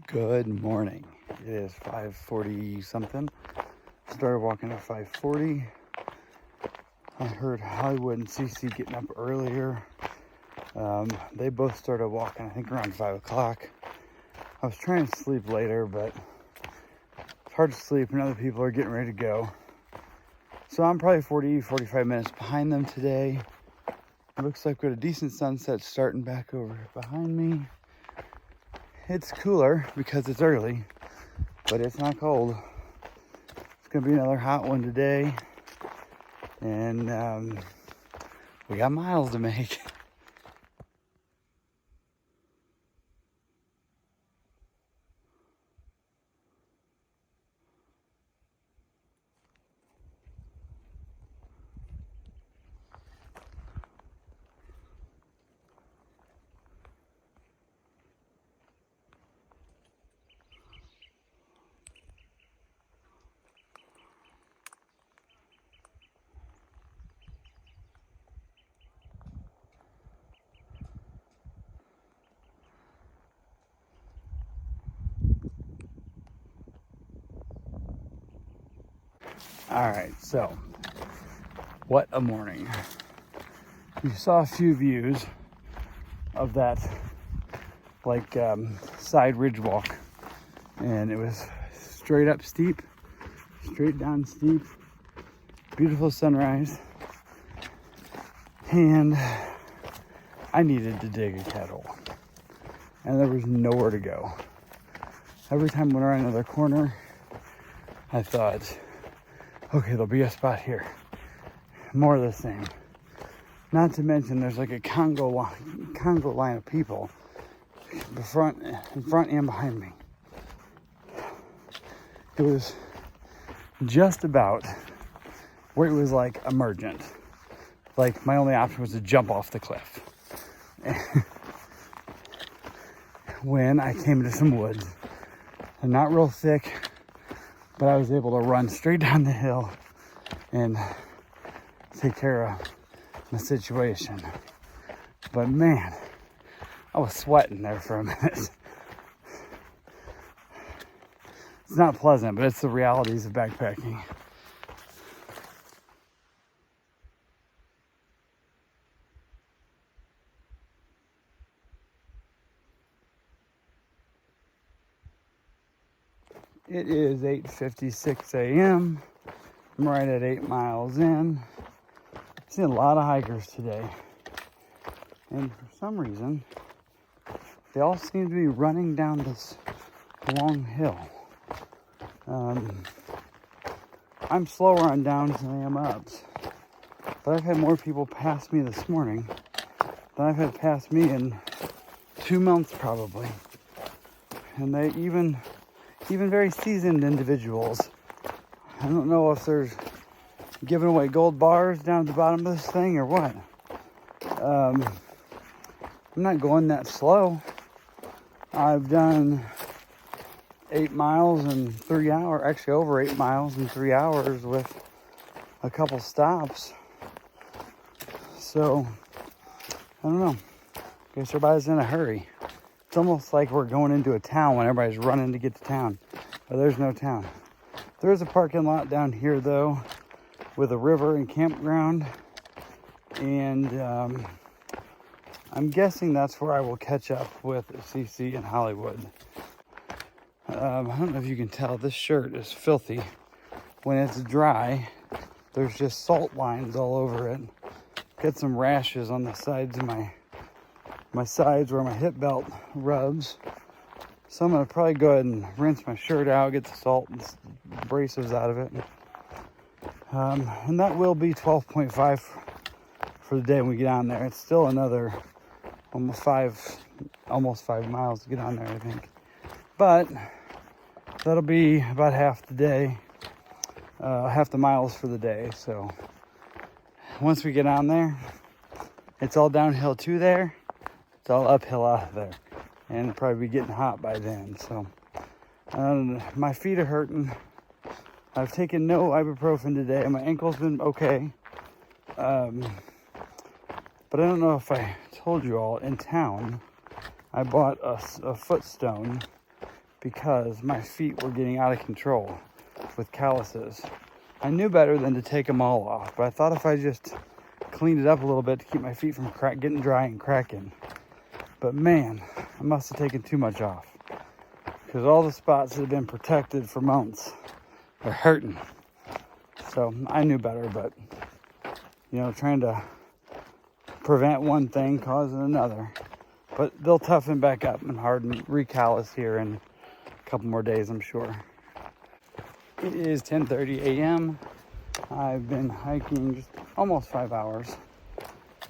Good morning. It is 5:40 something. Started walking at 5:40. I heard Hollywood and CC getting up earlier. They both started walking, I think, around 5 o'clock. I was trying to sleep later, but it's hard to sleep when other people are getting ready to go. So I'm probably 45 minutes behind them today. It looks like we had a decent sunset starting back over behind me. It's cooler because it's early, but it's not cold. It's gonna be another hot one today, and we got miles to make. All right, so what a morning. You saw a few views of that side ridge walk, and it was straight up steep, straight down steep, beautiful sunrise, and I needed to dig a cat hole, and there was nowhere to go. Every time I went around another corner, I thought, okay, there'll be a spot here. More of the same. Not to mention, there's like a Congo line of people in front and behind me. It was just about where it was like emergent. Like my only option was to jump off the cliff. When I came into some woods, and not real thick, but I was able to run straight down the hill and take care of the situation. But man, I was sweating there for a minute. It's not pleasant, but it's the realities of backpacking. It is 8:56 a.m. I'm right at 8 miles in. I've seen a lot of hikers today. And for some reason, they all seem to be running down this long hill. I'm slower on downs than I am ups. But I've had more people pass me this morning than I've had pass me in 2 months probably. And they even very seasoned individuals. I don't know if they're giving away gold bars down at the bottom of this thing or what. I'm not going that slow. I've done 8 miles in 3 hours, actually over 8 miles in 3 hours with a couple stops. So, I don't know. I guess everybody's in a hurry. It's almost like we're going into a town when everybody's running to get to town. But there's no town. There is a parking lot down here, though, with a river and campground. And I'm guessing that's where I will catch up with CC and Hollywood. I don't know if you can tell, this shirt is filthy. When it's dry, there's just salt lines all over it. Got some rashes on the sides of my sides where my hip belt rubs. So I'm gonna probably go ahead and rinse my shirt out, get the salt and abrasives out of it. And that will be 12.5 for the day when we get on there. It's still another almost five miles to get on there, I think. But that'll be about half the day, half the miles for the day. So once we get on there, it's all downhill to there. It's all uphill out of there. And it'll probably be getting hot by then. So my feet are hurting. I've taken no ibuprofen today, and my ankle's been okay. But I don't know if I told you all, in town, I bought a foot stone because my feet were getting out of control with calluses. I knew better than to take them all off, but I thought if I just cleaned it up a little bit to keep my feet from getting dry and cracking. But man, I must have taken too much off, because all the spots that have been protected for months are hurting. So I knew better, but you know, trying to prevent one thing causing another. But they'll toughen back up and harden, recallus here in a couple more days, I'm sure. It is 10:30 a.m. I've been hiking just almost 5 hours.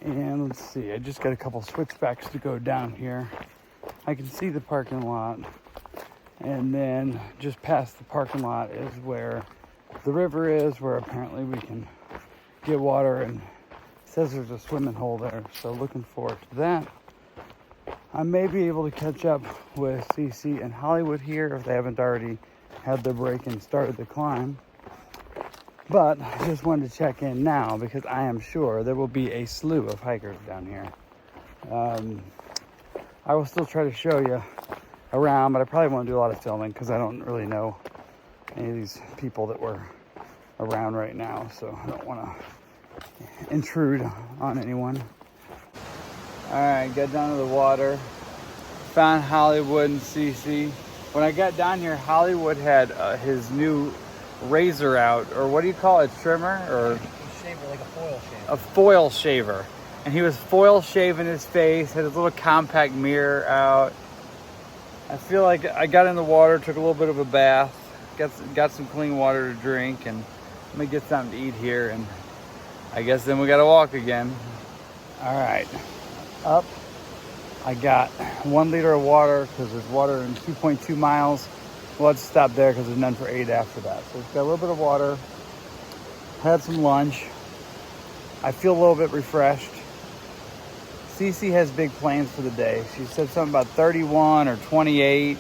And let's see, I just got a couple switchbacks to go down here. I can see the parking lot. And then just past the parking lot is where the river is, where apparently we can get water, and it says there's a swimming hole there. So looking forward to that. I may be able to catch up with CC and Hollywood here if they haven't already had their break and started the climb. But I just wanted to check in now because I am sure there will be a slew of hikers down here. I will still try to show you around, but I probably won't do a lot of filming because I don't really know any of these people that were around right now, so I don't want to intrude on anyone. All right, got down to the water, found Hollywood and CC. When I got down here, Hollywood had his new razor out, or what do you call it, trimmer? Or a shaver, like a foil shaver. A foil shaver. And he was foil shaving his face, had his little compact mirror out. I feel like I got in the water, took a little bit of a bath, got some clean water to drink, and let me get something to eat here, and I guess then we gotta walk again. All right, up. I got 1 liter of water because there's water in 2.2 miles. We'll have to stop there because there's none for 8 after that. So we've got a little bit of water, had some lunch. I feel a little bit refreshed. Cece has big plans for the day. She said something about 31 or 28.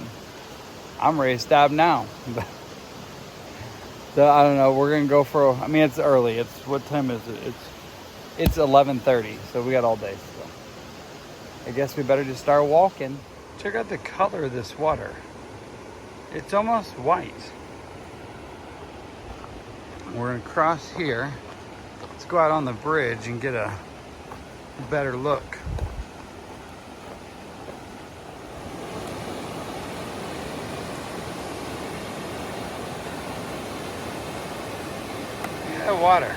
I'm ready to stop now. So I don't know, we're gonna go for, I mean, it's early. What time is it? It's 11:30, so we got all day. So I guess we better just start walking. Check out the color of this water. It's almost white. We're gonna cross here. Let's go out on the bridge and get a better look. Yeah, water.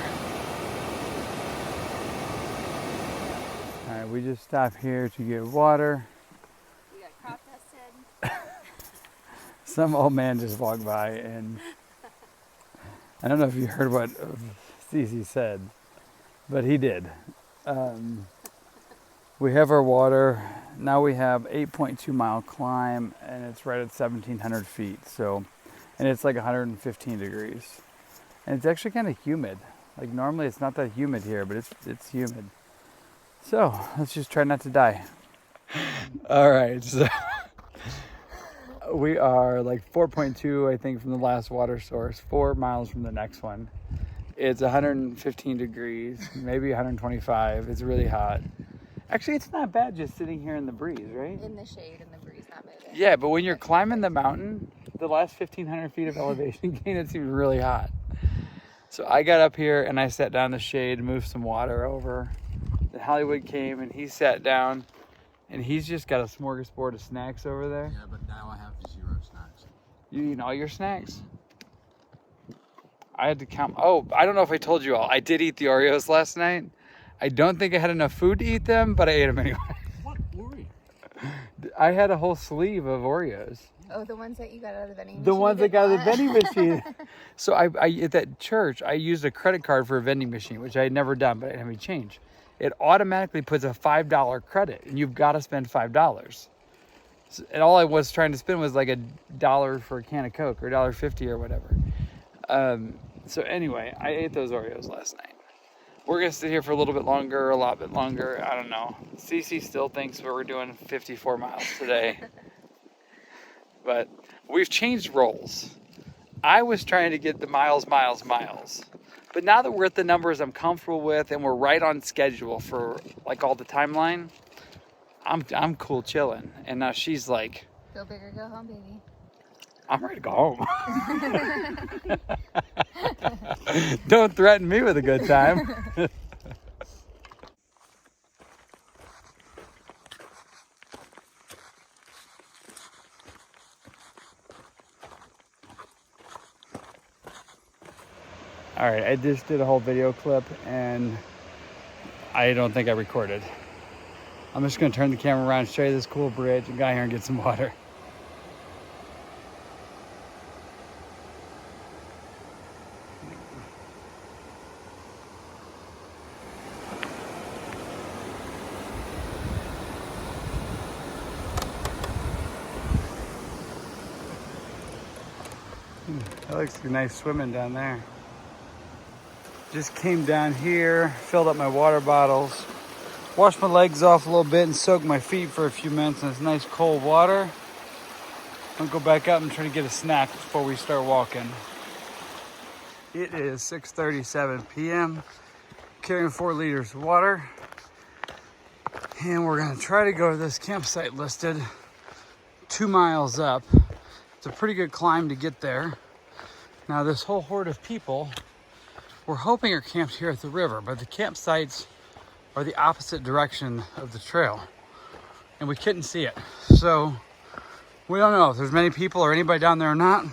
All right, we just stopped here to get water. We got crop dusted. Some old man just walked by, and I don't know if you heard what Cece said, but he did. We have our water. Now we have 8.2 mile climb, and it's right at 1,700 feet. So, and it's like 115 degrees. And it's actually kind of humid. Like normally it's not that humid here, but it's humid. So let's just try not to die. All right, so we are like 4.2, I think, from the last water source, 4 miles from the next one. It's 115 degrees, maybe 125. It's really hot. Actually, it's not bad just sitting here in the breeze, right? In the shade and the breeze, not moving. Yeah, but when you're climbing the mountain, the last 1,500 feet of elevation gain, it seems really hot. So I got up here and I sat down in the shade, moved some water over. Then Hollywood came and he sat down, and he's just got a smorgasbord of snacks over there. Yeah, but now I have 0 snacks. You eating all your snacks? I had to count. Oh, I don't know if I told you all. I did eat the Oreos last night. I don't think I had enough food to eat them, but I ate them anyway. What Oreos? I had a whole sleeve of Oreos. Oh, the ones that you got out of the vending machine? The ones that got out of the vending machine. So I at that church, I used a credit card for a vending machine, which I had never done, but I didn't have any change. It automatically puts a $5 credit, and you've got to spend $5. So, and all I was trying to spend was like $1 for a can of Coke or $1.50 or whatever. So anyway, I ate those Oreos last night. We're going to sit here for a little bit longer, a lot bit longer. I don't know. Cece still thinks we're doing 54 miles today. But we've changed roles. I was trying to get the miles. But now that we're at the numbers I'm comfortable with and we're right on schedule for like all the timeline, I'm cool chilling. And now she's like, Go big or go home, baby. I'm ready to go home. Don't threaten me with a good time. All right, I just did a whole video clip and I don't think I recorded. I'm just gonna turn the camera around, show you this cool bridge, and go here and get some water. That looks nice swimming down there. Just came down here, filled up my water bottles, washed my legs off a little bit and soaked my feet for a few minutes in this nice cold water. I'll go back up and try to get a snack before we start walking. It is 6:37 p.m. Carrying 4 liters of water. And we're gonna try to go to this campsite listed 2 miles up. It's a pretty good climb to get there. Now this whole horde of people, we're hoping are camped here at the river, but the campsites are the opposite direction of the trail and we couldn't see it. So we don't know if there's many people or anybody down there or not.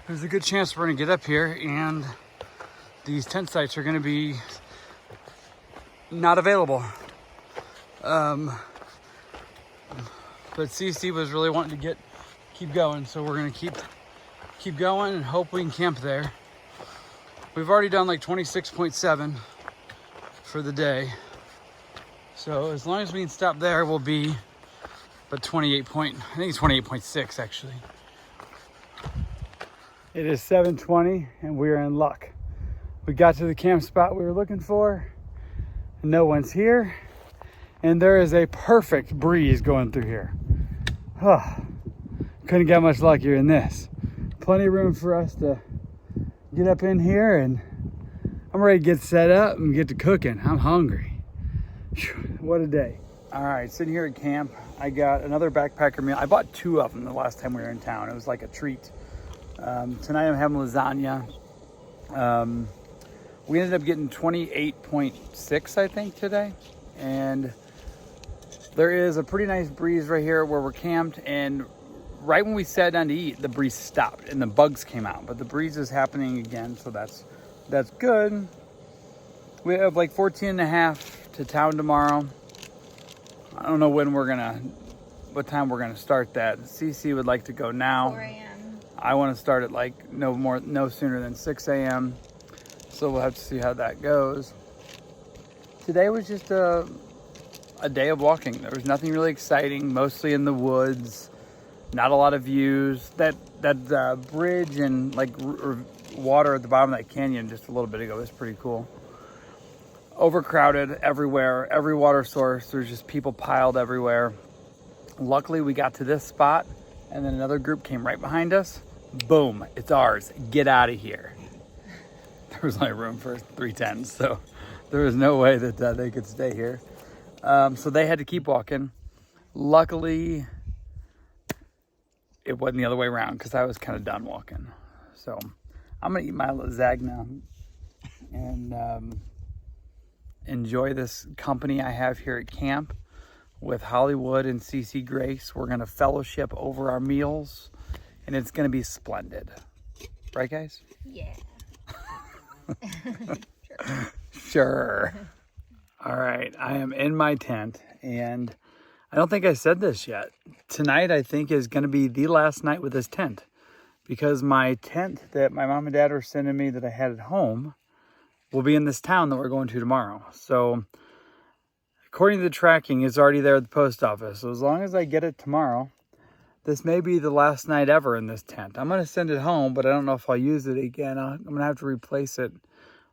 There's a good chance we're gonna get up here and these tent sites are gonna be not available. But CC was really wanting to keep going, so we're gonna keep going and hope we can camp there. We've already done like 26.7 for the day. So as long as we can stop there, we'll be but I think it's 28.6 actually. It is 7:20 and we are in luck. We got to the camp spot we were looking for. No one's here. And there is a perfect breeze going through here. Couldn't get much luckier than this. Plenty of room for us to get up in here, and I'm ready to get set up and get to cooking. I'm hungry. What a day. All right, sitting here at camp, I got another backpacker meal. I bought 2 of them the last time we were in town. It was like a treat. Tonight I'm having lasagna. We ended up getting 28.6, I think, today. And there is a pretty nice breeze right here where we're camped, and right when we sat down to eat, the breeze stopped and the bugs came out, but the breeze is happening again, so that's good. We have like 14.5 to town tomorrow. I don't know what time we're gonna start that. CC would like to go now. 4 a.m. I want to start at like no sooner than 6 a.m. So we'll have to see how that goes. Today was just a day of walking. There was nothing really exciting, mostly in the woods. Not a lot of views. That bridge and like water at the bottom of that canyon just a little bit ago was pretty cool. Overcrowded everywhere. Every water source, there's just people piled everywhere. Luckily, we got to this spot, and then another group came right behind us. Boom, it's ours. Get out of here. There was only room for 3 tents, so there was no way that they could stay here. So they had to keep walking. Luckily, it wasn't the other way around because I was kind of done walking. So I'm gonna eat my lasagna and enjoy this company I have here at camp with Hollywood and CC Grace. We're gonna fellowship over our meals and it's gonna be splendid. Right, guys? Yeah. Sure. All right, I am in my tent, and I don't think I said this yet. Tonight, I think, is going to be the last night with this tent, because my tent that my mom and dad were sending me that I had at home will be in this town that we're going to tomorrow. So, according to the tracking, it's already there at the post office. So, as long as I get it tomorrow, this may be the last night ever in this tent. I'm going to send it home, but I don't know if I'll use it again. I'm going to have to replace it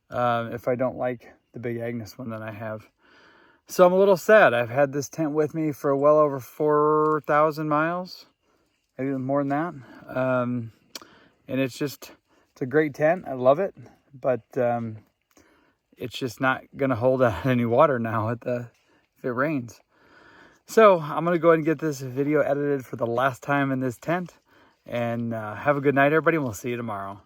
if I don't like the Big Agnes one that I have. So I'm a little sad. I've had this tent with me for well over 4,000 miles, maybe more than that. And it's a great tent. I love it, but it's just not going to hold out any water now if it rains. So I'm going to go ahead and get this video edited for the last time in this tent, And have a good night, everybody. And we'll see you tomorrow.